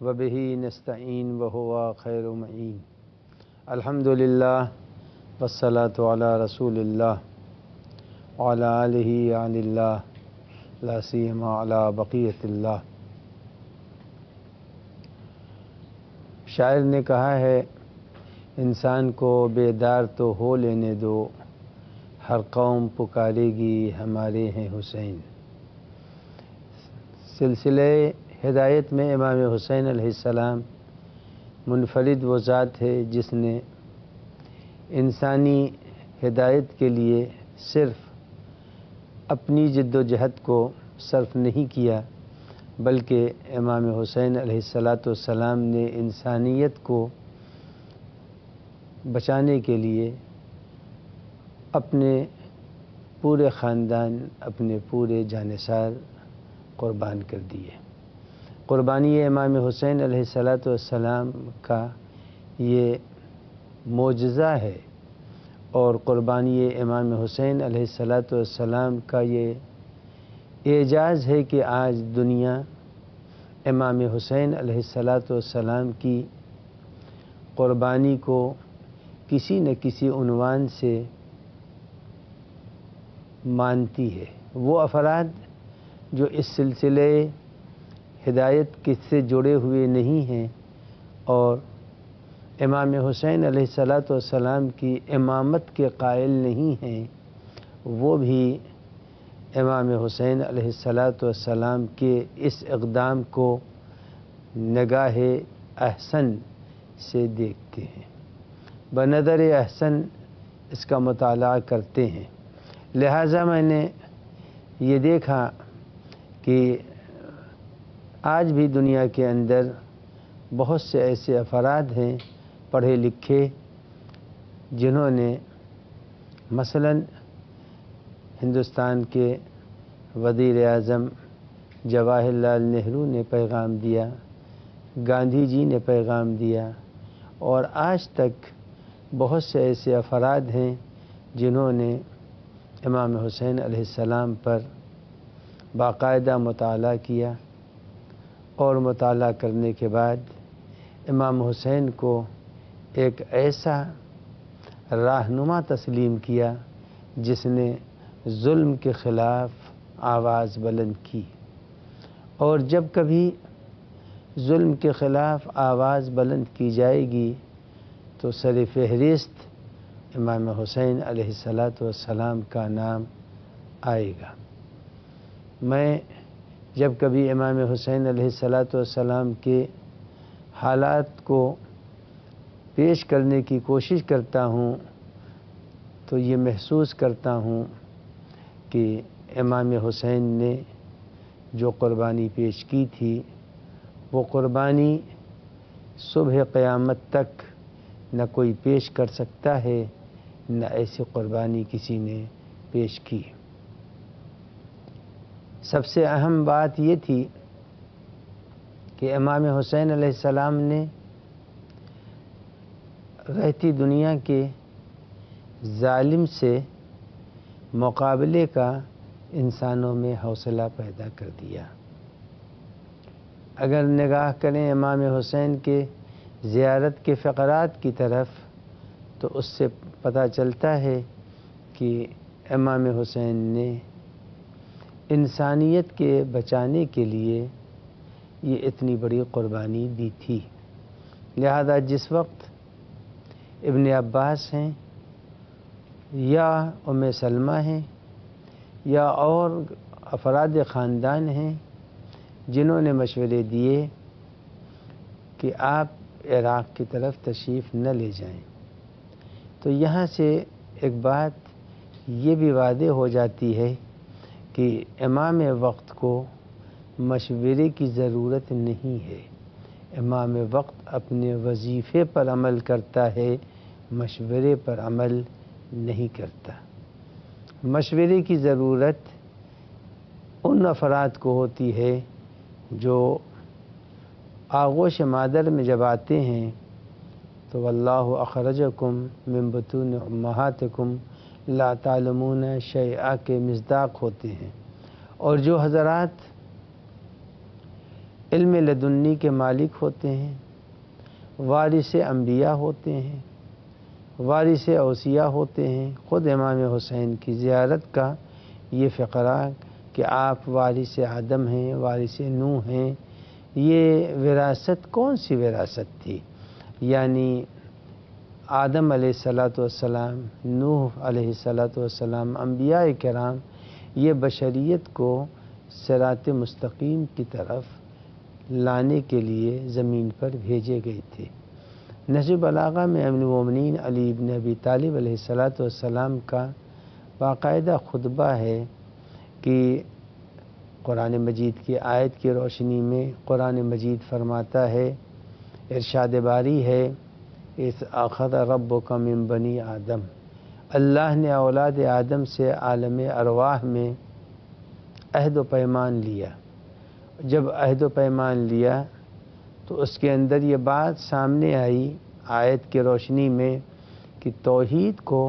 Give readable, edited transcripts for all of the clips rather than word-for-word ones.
وبه نستعین وهو خیر معین۔ الحمدللہ والصلاة علی رسول اللہ وعلی آلہ عن اللہ لا سیما علی بقیت اللہ۔ شاعر نے کہا ہے، انسان کو بیدار تو ہو لینے دو، ہر قوم پکارے گی ہمارے ہیں حسین۔ سلسلہ ہدایت میں امام حسین علیہ السلام منفرد وہ ذات ہے جس نے انسانی ہدایت کے لیے صرف اپنی جد و جہد کو صرف نہیں کیا، بلکہ امام حسین علیہ السلام نے انسانیت کو بچانے کے لیے اپنے پورے خاندان، اپنے پورے جانثار قربان کر دیے۔ قربانی امام حسین علیہ السلام کا یہ معجزہ ہے، اور قربانی امام حسین علیہ السلام کا یہ اعجاز ہے کہ آج دنیا امام حسین علیہ السلام کی قربانی کو کسی نہ کسی عنوان سے مانتی ہے۔ وہ افراد جو اس سلسلے ہدایت سے جڑے ہوئے نہیں ہیں اور امام حسین علیہ السلام کی امامت کے قائل نہیں ہیں، وہ بھی امام حسین علیہ السلام کے اس اقدام کو نگاہ احسن سے دیکھتے ہیں، بنظر احسن اس کا مطالعہ کرتے ہیں۔ لہٰذا میں نے یہ دیکھا کہ آج بھی دنیا کے اندر بہت سے ایسے افراد ہیں پڑھے لکھے، جنہوں نے مثلاً ہندوستان کے وزیر اعظم جواہر لال نہرو نے پیغام دیا، گاندھی جی نے پیغام دیا، اور آج تک بہت سے ایسے افراد ہیں جنہوں نے امام حسین علیہ السلام پر باقاعدہ مطالعہ کیا، اور مطالعہ کرنے کے بعد امام حسین کو ایک ایسا راہنما تسلیم کیا جس نے ظلم کے خلاف آواز بلند کی، اور جب کبھی ظلم کے خلاف آواز بلند کی جائے گی تو سر فہرست امام حسین علیہ السلام کا نام آئے گا۔ میں جب کبھی امام حسین علیہ السلام کے حالات کو پیش کرنے کی کوشش کرتا ہوں تو یہ محسوس کرتا ہوں کہ امام حسین نے جو قربانی پیش کی تھی، وہ قربانی صبح قیامت تک نہ کوئی پیش کر سکتا ہے، نہ ایسی قربانی کسی نے پیش کی۔ سب سے اہم بات یہ تھی کہ امام حسین علیہ السلام نے رہتی دنیا کے ظالم سے مقابلے کا انسانوں میں حوصلہ پیدا کر دیا۔ اگر نگاہ کریں امام حسین کے زیارت کے فقرات کی طرف تو اس سے پتہ چلتا ہے کہ امام حسین نے انسانیت کے بچانے کے لیے یہ اتنی بڑی قربانی دی تھی۔ لہذا جس وقت ابن عباس ہیں یا ام سلمہ ہیں یا اور افراد خاندان ہیں جنہوں نے مشورے دیے کہ آپ عراق کی طرف تشریف نہ لے جائیں، تو یہاں سے ایک بات یہ بھی واضح ہو جاتی ہے کہ امام وقت کو مشورے کی ضرورت نہیں ہے۔ امام وقت اپنے وظیفے پر عمل کرتا ہے، مشورے پر عمل نہیں کرتا۔ مشورے کی ضرورت ان افراد کو ہوتی ہے جو آغوش مادر میں جب آتے ہیں تو واللہ اخرجکم من بطون امہاتکم لا تعلمون شیئا کے مصداق ہوتے ہیں، اور جو حضرات علم لدنی کے مالک ہوتے ہیں، وارث انبیاء ہوتے ہیں، وارث اوصیاء ہوتے ہیں۔ خود امام حسین کی زیارت کا یہ فقرہ کہ آپ وارث آدم ہیں، وارث نوح ہیں، یہ وراثت کون سی وراثت تھی؟ یعنی آدم علیہ الصلاۃ والسلام، نوح علیہ الصلاۃ والسلام، انبیاء کرام، یہ بشریت کو صراط مستقیم کی طرف لانے کے لیے زمین پر بھیجے گئے تھے۔ نہج البلاغہ میں امیر المومنین علی بن ابی طالب علیہ الصلاۃ والسلام کا باقاعدہ خطبہ ہے کہ قرآن مجید کی آیت کی روشنی میں قرآن مجید فرماتا ہے، ارشاد باری ہے، اِذْ أَخَذَ رَبُّكَ مِن بَنِي آدم، اللہ نے اولاد آدم سے عالم ارواح میں عہد و پیمان لیا۔ جب عہد و پیمان لیا تو اس کے اندر یہ بات سامنے آئی آیت کی روشنی میں کہ توحید کو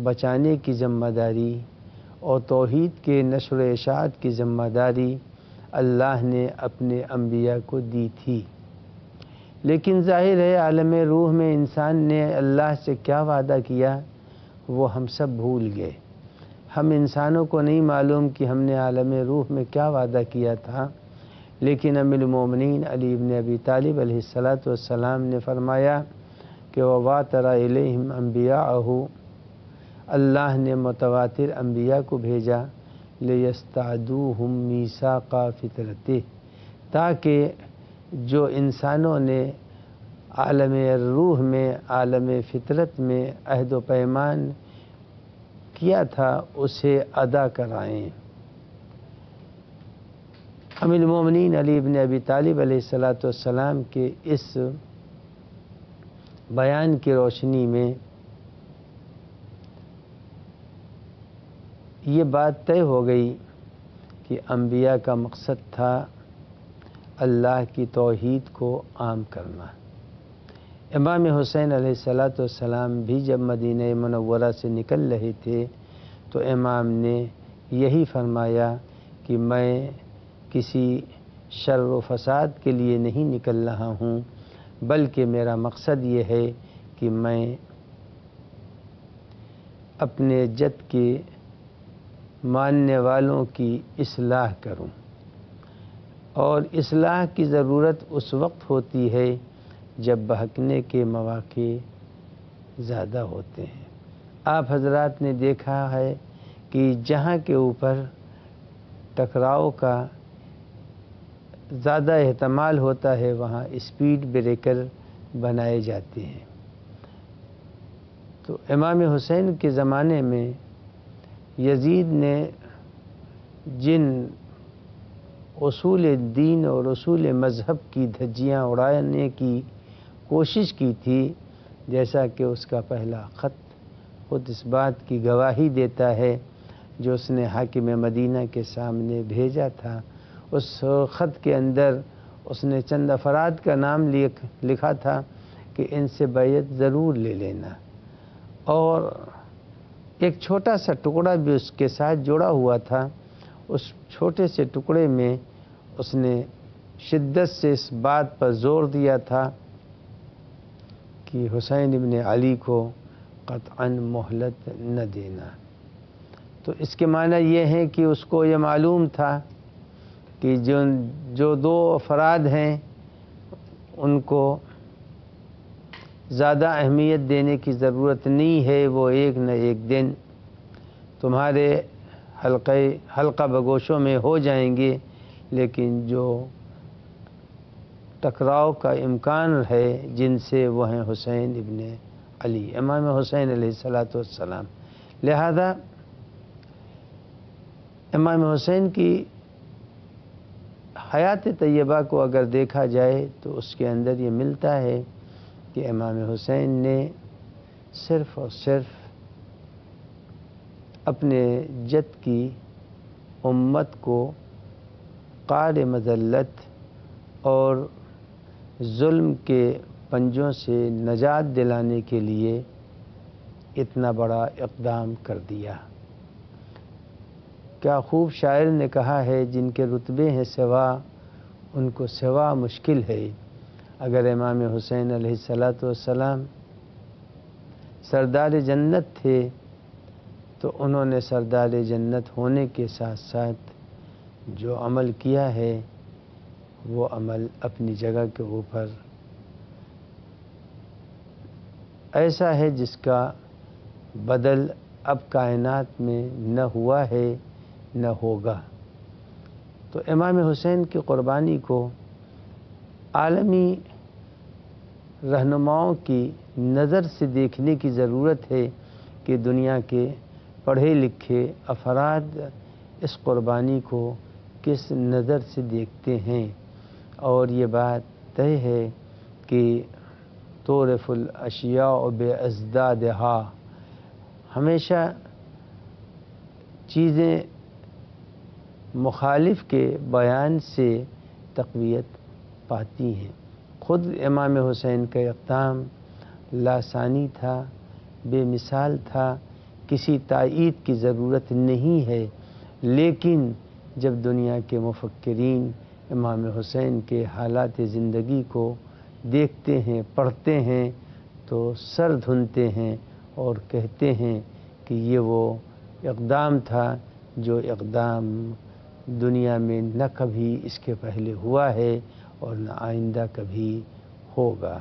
بچانے کی ذمہ داری اور توحید کے نشر و اشاعت کی ذمہ داری اللہ نے اپنے انبیاء کو دی تھی۔ لیکن ظاہر ہے عالم روح میں انسان نے اللہ سے کیا وعدہ کیا وہ ہم سب بھول گئے۔ ہم انسانوں کو نہیں معلوم کہ ہم نے عالم روح میں کیا وعدہ کیا تھا، لیکن امیر المومنین علی بن ابی طالب علیہ الصلاۃ والسلام نے فرمایا کہ وَوَاتَرَ إِلَيْهِمْ أَنْبِيَاءَهُ، اللہ نے متواتر انبیاء کو بھیجا، لِيَسْتَعْدُوهُمْ مِيثَاقَ فِطْرَتِهِ، تاکہ جو انسانوں نے عالم روح میں، عالم فطرت میں عہد و پیمان کیا تھا اسے ادا کرائیں۔ امیر المومنین علی بن ابی طالب علیہ الصلاۃ والسلام کے اس بیان کی روشنی میں یہ بات طے ہو گئی کہ انبیاء کا مقصد تھا اللہ کی توحید کو عام کرنا۔ امام حسین علیہ الصلاۃ والسلام بھی جب مدینہ منورہ سے نکل رہے تھے تو امام نے یہی فرمایا کہ میں کسی شر و فساد کے لیے نہیں نکل رہا ہوں، بلکہ میرا مقصد یہ ہے کہ میں اپنے جد کے ماننے والوں کی اصلاح کروں، اور اصلاح کی ضرورت اس وقت ہوتی ہے جب بہکنے کے مواقع زیادہ ہوتے ہیں۔ آپ حضرات نے دیکھا ہے کہ جہاں کے اوپر ٹکراؤ کا زیادہ احتمال ہوتا ہے وہاں اسپیڈ بریکر بنائے جاتے ہیں۔ تو امام حسین کے زمانے میں یزید نے جن اصول دین اور اصول مذہب کی دھجیاں اڑانے کی کوشش کی تھی، جیسا کہ اس کا پہلا خط خود اس بات کی گواہی دیتا ہے جو اس نے حاکم مدینہ کے سامنے بھیجا تھا۔ اس خط کے اندر اس نے چند افراد کا نام لکھا تھا کہ ان سے بیعت ضرور لے لینا، اور ایک چھوٹا سا ٹکڑا بھی اس کے ساتھ جڑا ہوا تھا۔ اس چھوٹے سے ٹکڑے میں اس نے شدت سے اس بات پر زور دیا تھا کہ حسین ابن علی کو قطعاً مہلت نہ دینا۔ تو اس کے معنی یہ ہے کہ اس کو یہ معلوم تھا کہ جو دو افراد ہیں ان کو زیادہ اہمیت دینے کی ضرورت نہیں ہے، وہ ایک نہ ایک دن تمہارے حلقہ بگوشوں میں ہو جائیں گے، لیکن جو ٹکراؤ کا امکان ہے جن سے وہ ہیں حسین ابن علی، امام حسین علیہ الصلاۃ والسلام۔ لہذا امام حسین کی حیات طیبہ کو اگر دیکھا جائے تو اس کے اندر یہ ملتا ہے کہ امام حسین نے صرف اور صرف اپنے جد کی امت کو قعر مذلت اور ظلم کے پنجوں سے نجات دلانے کے لیے اتنا بڑا اقدام کر دیا۔ کیا خوب شاعر نے کہا ہے، جن کے رتبے ہیں سوا ان کو سوا مشکل ہے۔ اگر امام حسین علیہ السلام سردار جنت تھے تو انہوں نے سردار جنت ہونے کے ساتھ ساتھ جو عمل کیا ہے وہ عمل اپنی جگہ کے اوپر ایسا ہے جس کا بدل اب کائنات میں نہ ہوا ہے نہ ہوگا۔ تو امام حسین کی قربانی کو عالمی رہنماؤں کی نظر سے دیکھنے کی ضرورت ہے کہ دنیا کے پڑھے لکھے افراد اس قربانی کو کس نظر سے دیکھتے ہیں، اور یہ بات طے ہے کہ تعرف الاشیاء بازدادہا، ہمیشہ چیزیں مخالف کے بیان سے تقویت پاتی ہیں۔ خود امام حسین کا اقدام لاسانی تھا، بے مثال تھا، کسی تائید کی ضرورت نہیں ہے، لیکن جب دنیا کے مفکرین امام حسین کے حالات زندگی کو دیکھتے ہیں، پڑھتے ہیں تو سر دھنتے ہیں اور کہتے ہیں کہ یہ وہ اقدام تھا جو اقدام دنیا میں نہ کبھی اس کے پہلے ہوا ہے اور نہ آئندہ کبھی ہوگا۔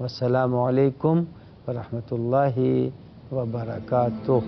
والسلام علیکم ورحمۃ اللہ وبرکاتہ۔